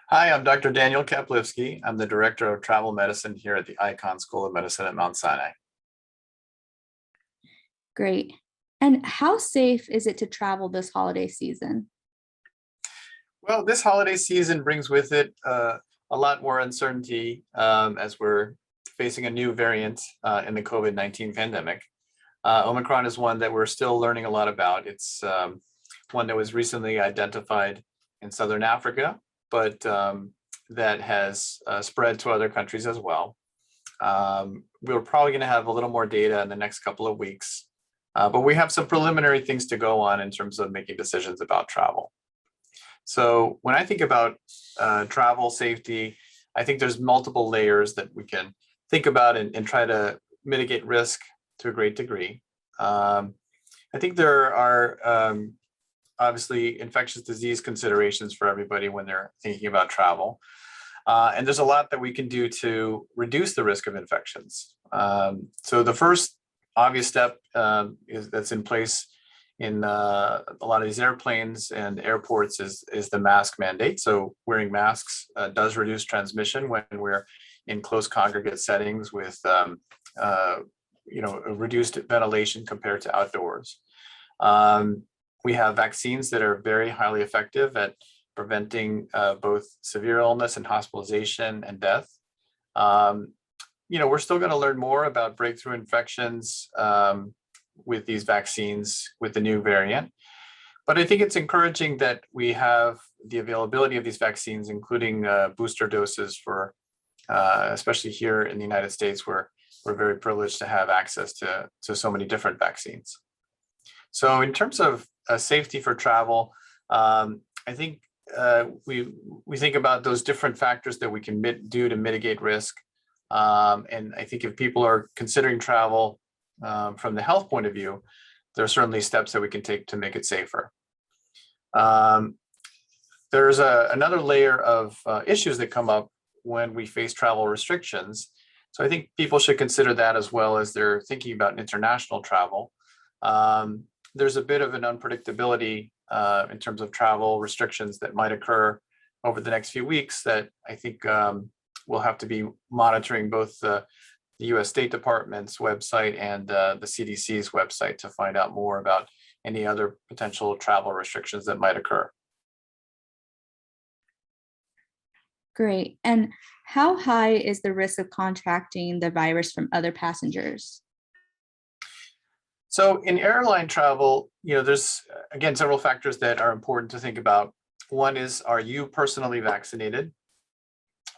Hi, I'm Dr. Daniel Caplivski. I'm the Director of Travel Medicine here at the Icahn School of Medicine at Mount Sinai. Great. And how safe is it to travel this holiday season? Well, this holiday season brings with it a lot more uncertainty as we're facing a new variant in the COVID-19 pandemic. Omicron is one that we're still learning a lot about. It's one that was recently identified in Southern Africa, but that has spread to other countries as well. We're probably going to have a little more data in the next couple of weeks, but we have some preliminary things to go on in terms of making decisions about travel. So when I think about travel safety, I think there's multiple layers that we can think about and try to mitigate risk to a great degree. I think there are obviously infectious disease considerations for everybody when they're thinking about travel. And there's a lot that we can do to reduce the risk of infections. So the first obvious step that's in place in a lot of these airplanes and airports is the mask mandate. So wearing masks does reduce transmission when we're in close congregate settings with a reduced ventilation compared to outdoors. We have vaccines that are very highly effective at preventing both severe illness and hospitalization and death. We're still going to learn more about breakthrough infections with these vaccines with the new variant. But I think it's encouraging that we have the availability of these vaccines, including booster doses for, especially here in the United States, where we're very privileged to have access to so many different vaccines. So in terms of safety for travel, I think we think about those different factors that we can do to mitigate risk. And I think if people are considering travel from the health point of view, there are certainly steps that we can take to make it safer. There's another layer of issues that come up when we face travel restrictions. So I think people should consider that as well as they're thinking about international travel. There's a bit of an unpredictability in terms of travel restrictions that might occur over the next few weeks that I think we'll have to be monitoring both the US State Department's website and the CDC's website to find out more about any other potential travel restrictions that might occur. Great. And how high is the risk of contracting the virus from other passengers? So in airline travel, there's again several factors that are important to think about. One is, are you personally vaccinated?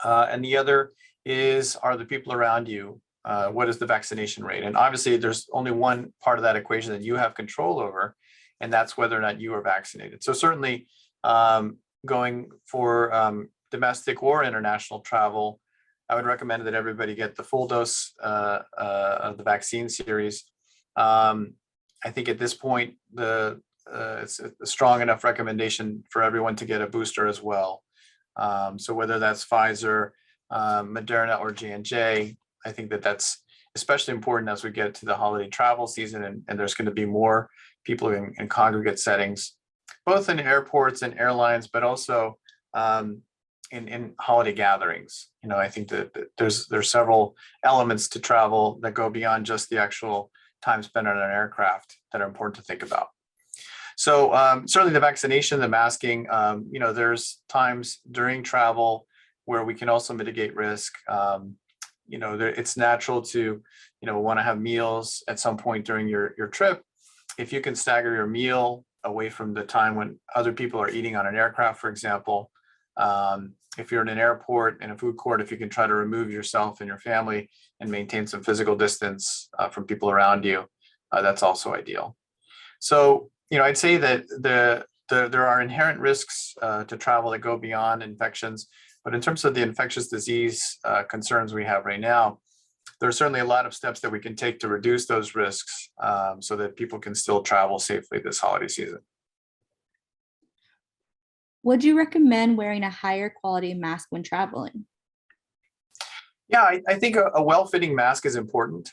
And the other is, are the people around you? What is the vaccination rate? And obviously, there's only one part of that equation that you have control over, and that's whether or not you are vaccinated. So certainly, going for domestic or international travel, I would recommend that everybody get the full dose of the vaccine series. I think at this point, it's a strong enough recommendation for everyone to get a booster as well. So whether that's Pfizer, Moderna, or J&J, I think that's especially important as we get to the holiday travel season, and there's going to be more people in congregate settings, both in airports and airlines, but also in holiday gatherings. I think that there's several elements to travel that go beyond just the actual time spent on an aircraft that are important to think about. So certainly the vaccination, the masking, there's times during travel where we can also mitigate risk. It's natural to, want to have meals at some point during your trip. If you can stagger your meal away from the time when other people are eating on an aircraft, for example, if you're in an airport, in a food court, if you can try to remove yourself and your family and maintain some physical distance from people around you, that's also ideal. So, I'd say that there are inherent risks to travel that go beyond infections, but in terms of the infectious disease concerns we have right now, there are certainly a lot of steps that we can take to reduce those risks so that people can still travel safely this holiday season. Would you recommend wearing a higher quality mask when traveling? Yeah, I think a well-fitting mask is important.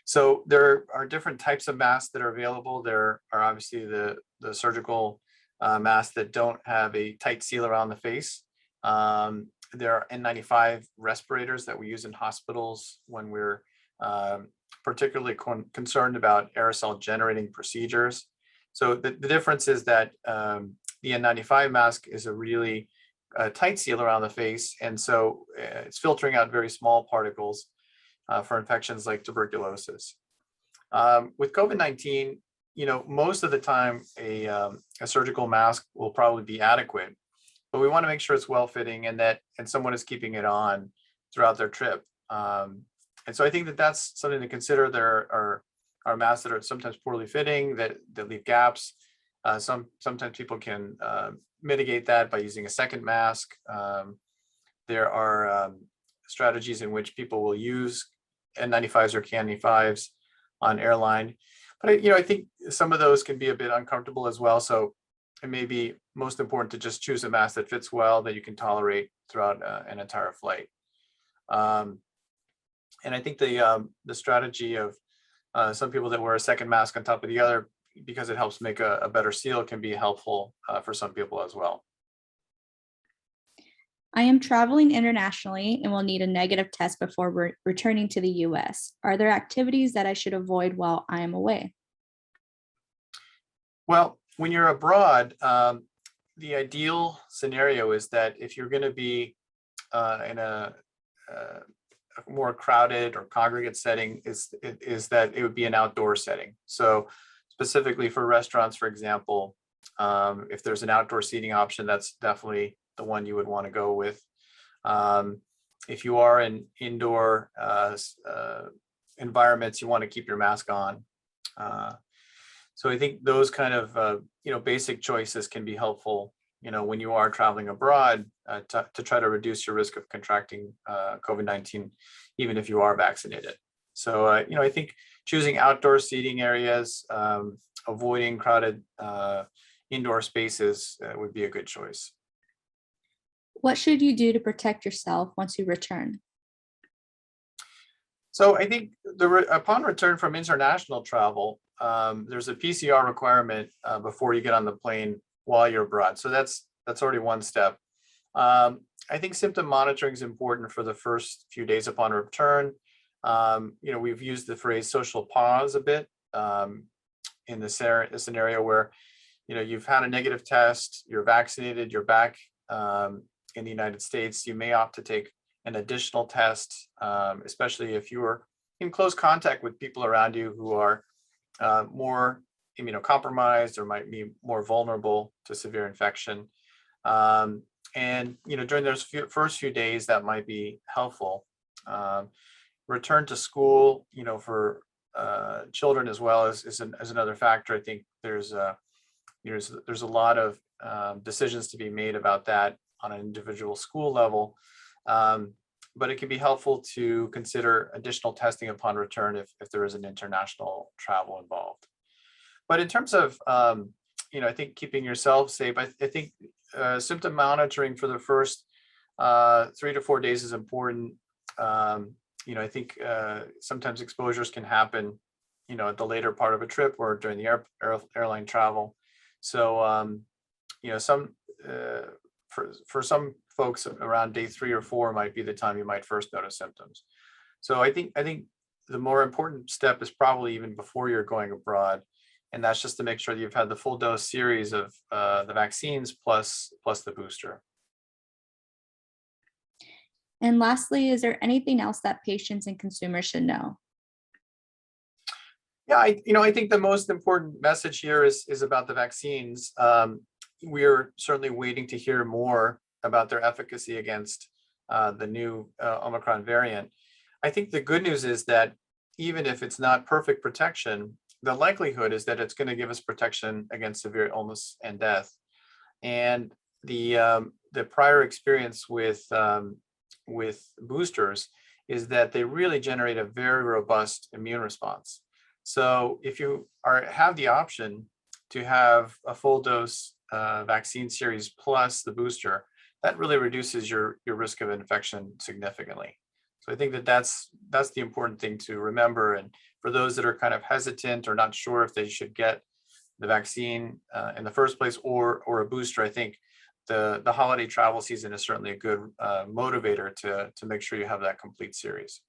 So there are different types of masks that are available. There are obviously the surgical masks that don't have a tight seal around the face. There are N95 respirators that we use in hospitals when we're particularly concerned about aerosol generating procedures. So the difference is that the N95 mask is a really tight seal around the face, and so it's filtering out very small particles for infections like tuberculosis. With COVID-19, most of the time a surgical mask will probably be adequate, but we want to make sure it's well fitting and someone is keeping it on throughout their trip. And so I think that that's something to consider. There are masks that are sometimes poorly fitting that leave gaps. Sometimes people can mitigate that by using a second mask. There are strategies in which people will use N95s or KN95s on airline. But I think some of those can be a bit uncomfortable as well. So it may be most important to just choose a mask that fits well, that you can tolerate throughout an entire flight. And I think the strategy of some people that wear a second mask on top of the other because it helps make a better seal can be helpful for some people as well. I am traveling internationally and will need a negative test before returning to the US. Are there activities that I should avoid while I am away? Well, when you're abroad, the ideal scenario is that if you're going to be in a more crowded or congregate setting, is that it would be an outdoor setting. So specifically for restaurants, for example, if there's an outdoor seating option, that's definitely the one you would want to go with. If you are in indoor environments, you want to keep your mask on. So I think those kind of basic choices can be helpful when you are traveling abroad to try to reduce your risk of contracting COVID-19, even if you are vaccinated. So I think choosing outdoor seating areas, avoiding crowded indoor spaces would be a good choice. What should you do to protect yourself once you return? So I think upon return from international travel, there's a PCR requirement before you get on the plane while you're abroad. So that's already one step. I think symptom monitoring is important for the first few days upon return. We've used the phrase social pause a bit in the scenario where you've had a negative test, you're vaccinated, you're back in the United States. You may opt to take an additional test, especially if you are in close contact with people around you who are more immunocompromised or might be more vulnerable to severe infection. And during those first few days, that might be helpful. Return to school, for children as well as another factor. I think there's a lot of decisions to be made about that on an individual school level. But it can be helpful to consider additional testing upon return if there is an international travel involved. But in terms of, I think keeping yourself safe, I think symptom monitoring for the first 3 to 4 days is important. I think sometimes exposures can happen, at the later part of a trip or during the airline travel. So, for some folks, around day 3 or 4 might be the time you might first notice symptoms. So I think the more important step is probably even before you're going abroad, and that's just to make sure that you've had the full dose series of the vaccines plus the booster. And lastly, is there anything else that patients and consumers should know? Yeah, I think the most important message here is about the vaccines. We're certainly waiting to hear more about their efficacy against the new Omicron variant. I think the good news is that even if it's not perfect protection, the likelihood is that it's going to give us protection against severe illness and death. And the prior experience with boosters is that they really generate a very robust immune response. So if you have the option to have a full dose vaccine series plus the booster, that really reduces your risk of infection significantly. So I think that's the important thing to remember. And for those that are kind of hesitant or not sure if they should get the vaccine in the first place or a booster, I think the holiday travel season is certainly a good motivator to make sure you have that complete series.